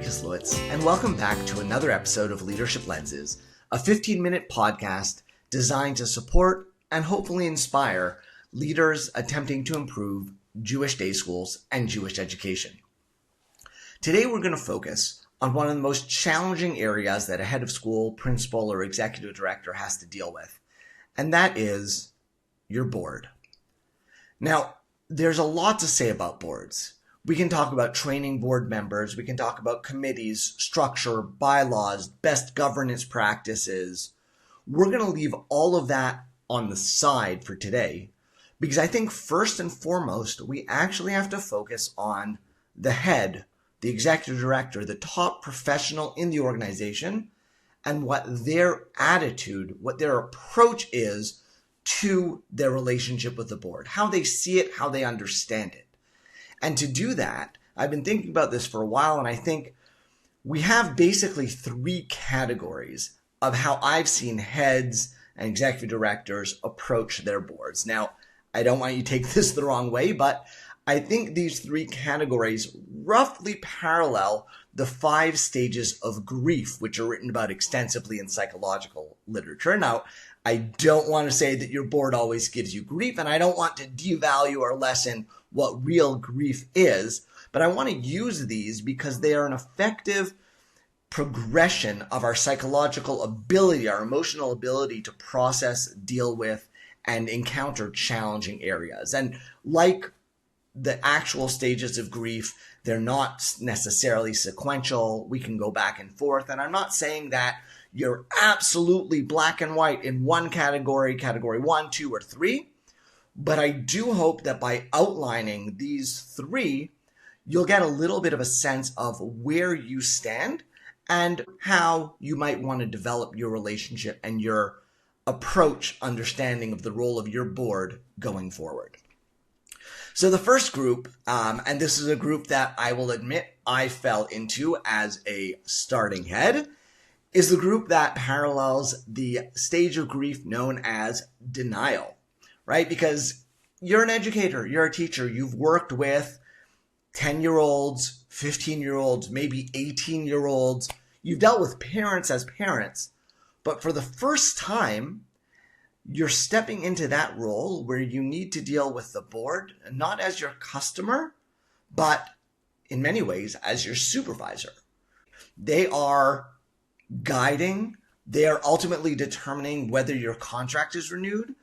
Kislowitz, and welcome back to another episode of Leadership Lenses, a 15-minute podcast designed to support and hopefully inspire leaders attempting to improve Jewish day schools and Jewish education. Today we're going to focus on one of the most challenging areas that a head of school, principal, or executive director has to deal with, and that is your board. Now, there's a lot to say about boards. We can talk about training board members. We can talk about committees, structure, bylaws, best governance practices. We're going to leave all of that on the side for today because I think first and foremost, we actually have to focus on the head, the executive director, the top professional in the organization, and what their attitude, what their approach is to their relationship with the board, how they see it, how they understand it. And to do that, I've been thinking about this for a while, and I think we have basically three categories of how I've seen heads and executive directors approach their boards. Now, I don't want you to take this the wrong way, but I think these three categories roughly parallel the 5 stages of grief, which are written about extensively in psychological literature. Now, I don't want to say that your board always gives you grief, and I don't want to devalue or lessen what real grief is, but I want to use these because they are an effective progression of our psychological ability, our emotional ability to process, deal with, and encounter challenging areas. And like the actual stages of grief, they're not necessarily sequential. We can go back and forth. And I'm not saying that you're absolutely black and white in one category, category 1, 2, or 3. But I do hope that by outlining these 3, you'll get a little bit of a sense of where you stand and how you might want to develop your relationship and your approach, understanding of the role of your board going forward. So the first group, and this is a group that I will admit I fell into as a starting head, is the group that parallels the stage of grief known as denial, right? Because you're an educator, you're a teacher, you've worked with 10-year-olds, 15-year-olds, maybe 18-year-olds. You've dealt with parents as parents, but for the first time, you're stepping into that role where you need to deal with the board, not as your customer, but in many ways as your supervisor. They are guiding, they are ultimately determining whether your contract is renewed.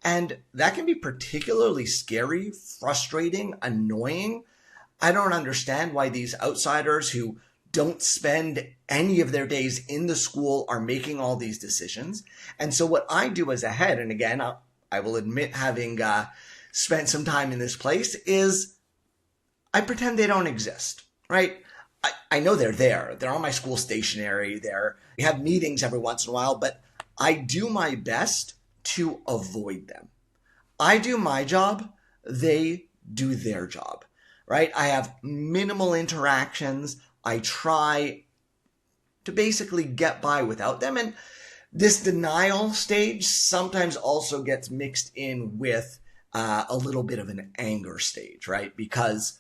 And that can be particularly scary, frustrating, annoying. I don't understand why these outsiders who don't spend any of their days in the school are making all these decisions. And so what I do as a head, and again, I will admit having spent some time in this place, is I pretend they don't exist, right? I know they're there. They're on my school stationery. We have meetings every once in a while, but I do my best to avoid them. I do my job. They do their job, right? I have minimal interactions. I try to basically get by without them. And this denial stage sometimes also gets mixed in with a little bit of an anger stage, right? Because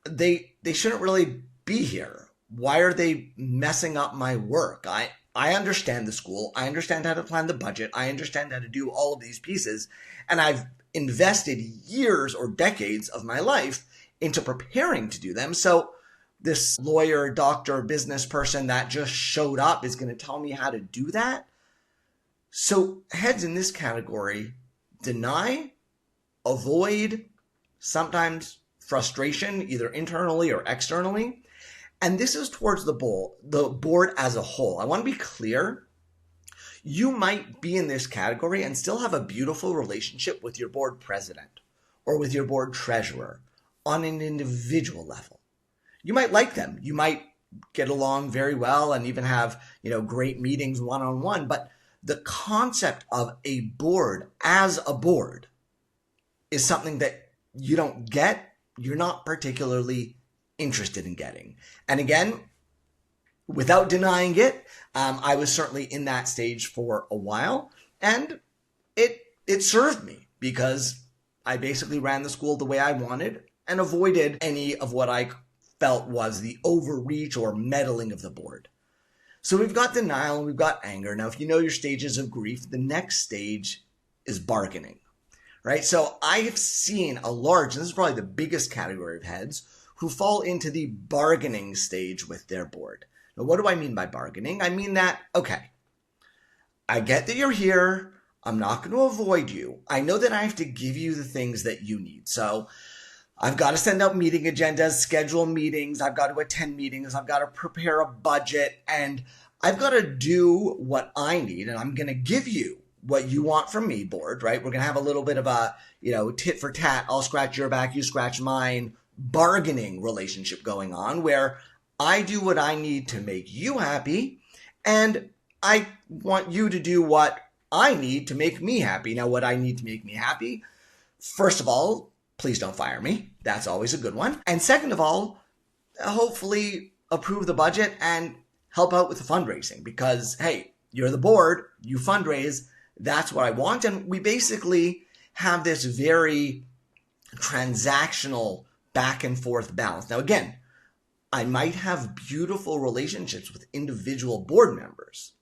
they shouldn't really be here. Why are they messing up my work? I understand the school. I understand how to plan the budget. I understand how to do all of these pieces. And I've invested years or decades of my life into preparing to do them. So this lawyer, doctor, business person that just showed up is going to tell me how to do that. So heads in this category deny, avoid, sometimes frustration, either internally or externally. And this is towards the board as a whole. I want to be clear. You might be in this category and still have a beautiful relationship with your board president or with your board treasurer on an individual level. You might like them. You might get along very well and even have, great meetings one-on-one. But the concept of a board as a board is something that you don't get. You're not particularly interested in getting. And again, without denying it, I was certainly in that stage for a while, and it served me because I basically ran the school the way I wanted and avoided any of what I felt was the overreach or meddling of the board. So we've got denial and we've got anger. Now, if you know your stages of grief, the next stage is bargaining, right? So I have seen a large, and this is probably the biggest category of heads, who fall into the bargaining stage with their board. Now, what do I mean by bargaining? I mean that, okay, I get that you're here. I'm not going to avoid you. I know that I have to give you the things that you need. So I've got to send out meeting agendas, schedule meetings. I've got to attend meetings. I've got to prepare a budget, and I've got to do what I need. And I'm going to give you what you want from me, board, right? We're going to have a little bit of a, tit for tat. I'll scratch your back, you scratch mine, bargaining relationship going on where I do what I need to make you happy. And I want you to do what I need to make me happy. Now, what I need to make me happy, first of all, please don't fire me. That's always a good one. And second of all, hopefully approve the budget and help out with the fundraising because, hey, you're the board, you fundraise, that's what I want. And we basically have this very transactional back and forth balance. Now, again, I might have beautiful relationships with individual board members,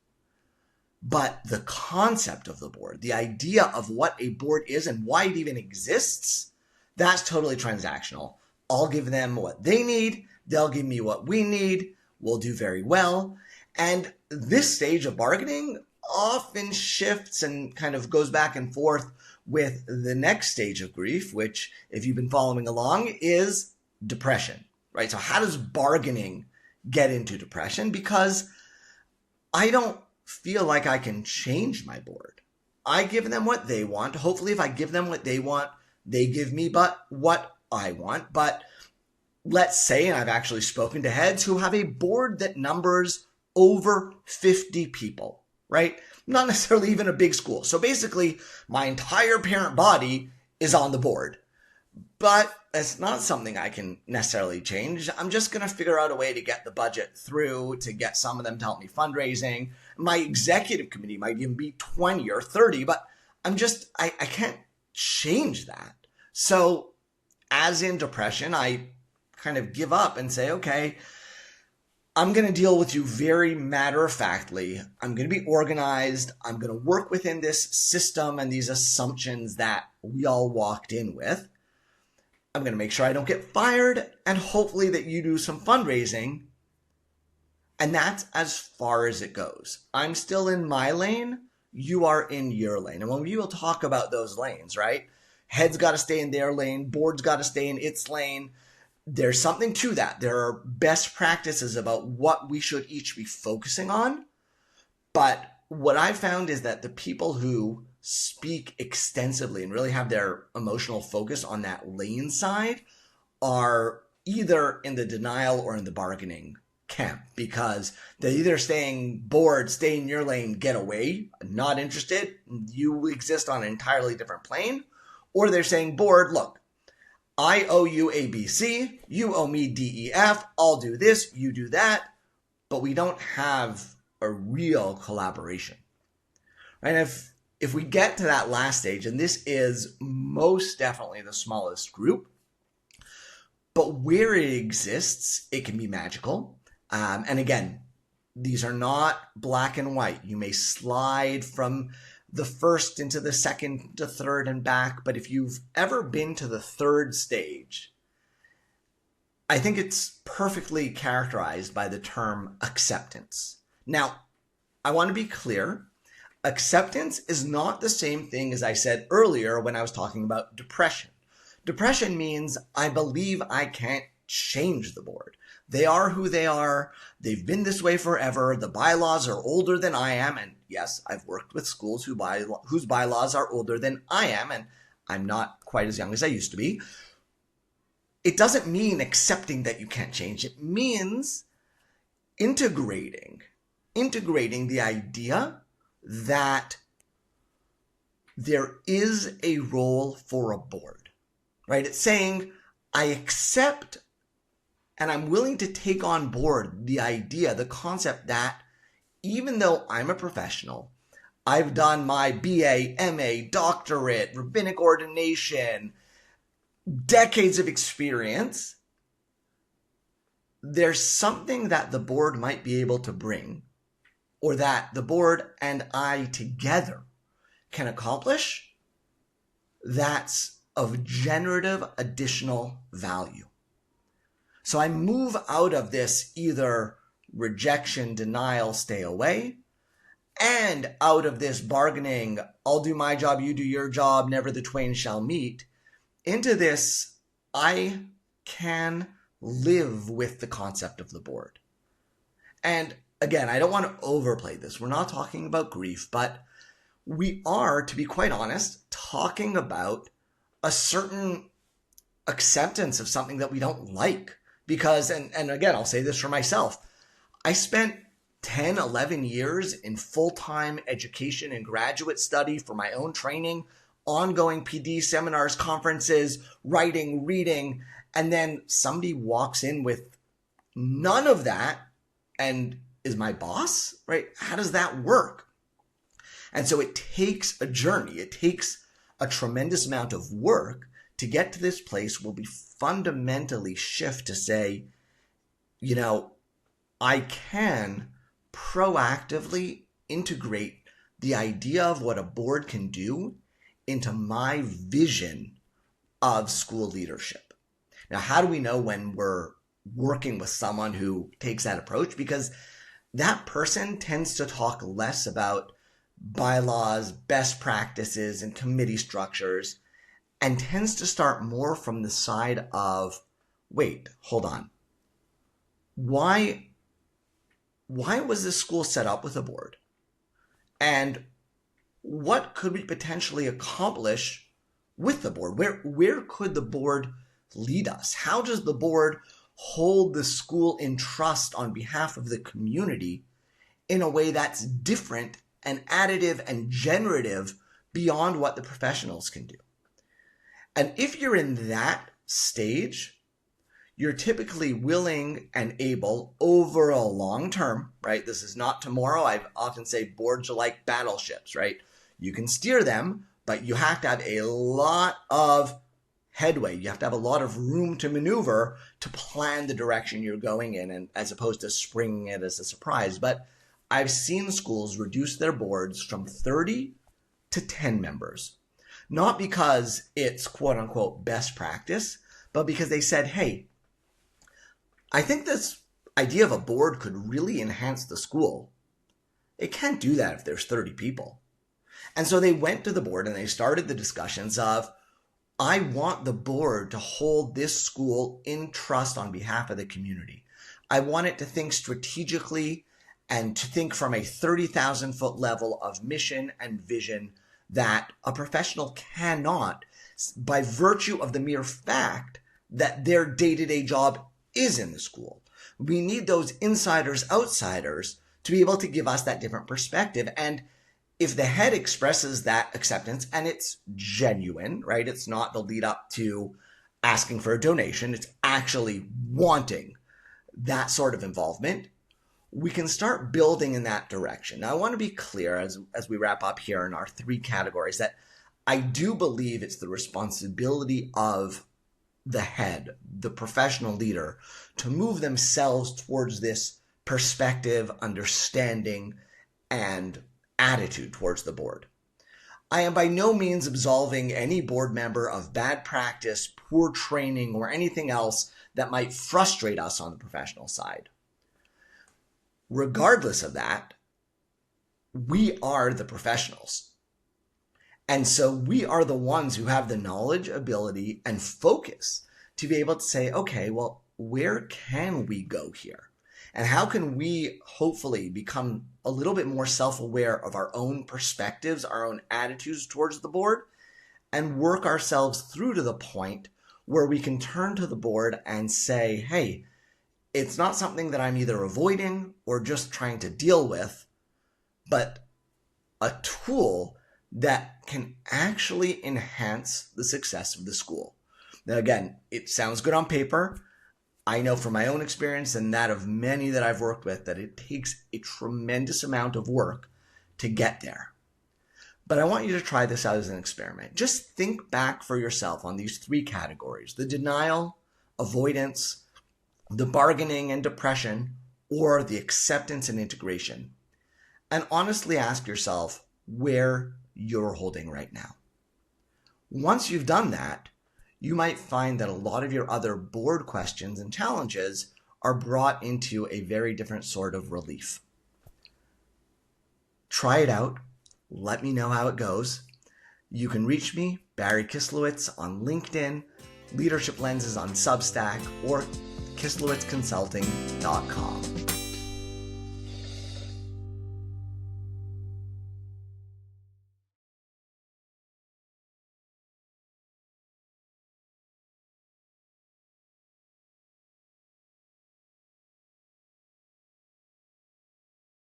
but the concept of the board, the idea of what a board is and why it even exists, that's totally transactional. I'll give them what they need. They'll give me what we need. We'll do very well. And this stage of bargaining often shifts and kind of goes back and forth with the next stage of grief, which, if you've been following along, is depression, right? So how does bargaining get into depression? Because I don't feel like I can change my board. I give them what they want. Hopefully, if I give them what they want, they give me but what I want. But let's say, and I've actually spoken to heads who have a board that numbers over 50 people, right? Not necessarily even a big school. So basically, my entire parent body is on the board. But it's not something I can necessarily change. I'm just going to figure out a way to get the budget through, to get some of them to help me fundraising. My executive committee might even be 20 or 30, but I can't change that. So as in depression, I kind of give up and say, okay, I'm going to deal with you very matter-of-factly. I'm going to be organized. I'm going to work within this system and these assumptions that we all walked in with. I'm going to make sure I don't get fired and hopefully that you do some fundraising. And that's as far as it goes. I'm still in my lane. You are in your lane. And when we will talk about those lanes, right? Head's got to stay in their lane. Board's got to stay in its lane. There's something to that. There are best practices about what we should each be focusing on. But what I found is that the people who speak extensively and really have their emotional focus on that lane side are either in the denial or in the bargaining camp, because they're either saying, board, stay in your lane, get away, not interested, you exist on an entirely different plane, or they're saying, board, look, I owe you ABC, you owe me DEF, I'll do this, you do that, but we don't have a real collaboration. Right? And if we get to that last stage, and this is most definitely the smallest group, but where it exists, it can be magical. And again, these are not black and white. You may slide from the first into the second to third and back. But if you've ever been to the third stage, I think it's perfectly characterized by the term acceptance. Now, I want to be clear. Acceptance is not the same thing as I said earlier when I was talking about depression. Depression means I believe I can't change the board. They are who they are. They've been this way forever. The bylaws are older than I am. And yes, I've worked with schools whose bylaws are older than I am. And I'm not quite as young as I used to be. It doesn't mean accepting that you can't change. It means integrating the idea that there is a role for a board, right? It's saying, I accept and I'm willing to take on board the idea, the concept that even though I'm a professional, I've done my BA, MA, doctorate, rabbinic ordination, decades of experience, there's something that the board might be able to bring, or that the board and I together can accomplish, that's of generative additional value. So I move out of this either rejection, denial, stay away, and out of this bargaining, I'll do my job, you do your job, never the twain shall meet, into this, I can live with the concept of the board. And again, I don't want to overplay this. We're not talking about grief, but we are, to be quite honest, talking about a certain acceptance of something that we don't like. Because, and again, I'll say this for myself, I spent 10, 11 years in full-time education and graduate study for my own training, ongoing PD seminars, conferences, writing, reading, and then somebody walks in with none of that and is my boss, right? How does that work? And so it takes a journey. It takes a tremendous amount of work to get to this place where we fundamentally shift to say, you know, I can proactively integrate the idea of what a board can do into my vision of school leadership. Now, how do we know when we're working with someone who takes that approach? Because that person tends to talk less about bylaws, best practices, and committee structures, and tends to start more from the side of, wait, hold on. Why was this school set up with a board? And what could we potentially accomplish with the board? Where could the board lead us? How does the board hold the school in trust on behalf of the community in a way that's different and additive and generative beyond what the professionals can do? And if you're in that stage, you're typically willing and able over a long term, right? This is not tomorrow. I often say boards are like battleships, right? You can steer them, but you have to have a lot of headway. You have to have a lot of room to maneuver to plan the direction you're going in, and as opposed to springing it as a surprise. But I've seen schools reduce their boards from 30 to 10 members. Not because it's quote unquote best practice, but because they said, hey, I think this idea of a board could really enhance the school. It can't do that if there's 30 people. And so they went to the board and they started the discussions of, I want the board to hold this school in trust on behalf of the community. I want it to think strategically and to think from a 30,000 foot level of mission and vision that a professional cannot, by virtue of the mere fact that their day-to-day job is in the school. We need those insiders, outsiders to be able to give us that different perspective. And if the head expresses that acceptance and it's genuine, right? It's not the lead up to asking for a donation. It's actually wanting that sort of involvement. We can start building in that direction. Now, I want to be clear as we wrap up here in our three categories that I do believe it's the responsibility of the head, the professional leader, to move themselves towards this perspective, understanding, and attitude towards the board. I am by no means absolving any board member of bad practice, poor training, or anything else that might frustrate us on the professional side. Regardless of that, we are the professionals. And so we are the ones who have the knowledge, ability, and focus to be able to say, okay, well, where can we go here? And how can we hopefully become a little bit more self-aware of our own perspectives, our own attitudes towards the board, and work ourselves through to the point where we can turn to the board and say, hey, it's not something that I'm either avoiding or just trying to deal with, but a tool that can actually enhance the success of the school. Now, again, it sounds good on paper. I know from my own experience and that of many that I've worked with that it takes a tremendous amount of work to get there. But I want you to try this out as an experiment. Just think back for yourself on these three categories: the denial, avoidance, the bargaining and depression, or the acceptance and integration. And honestly ask yourself where you're holding right now. Once you've done that, you might find that a lot of your other board questions and challenges are brought into a very different sort of relief. Try it out. Let me know how it goes. You can reach me, Barry Kislowitz, on LinkedIn, Leadership Lenses on Substack, or kislowitzconsulting.com.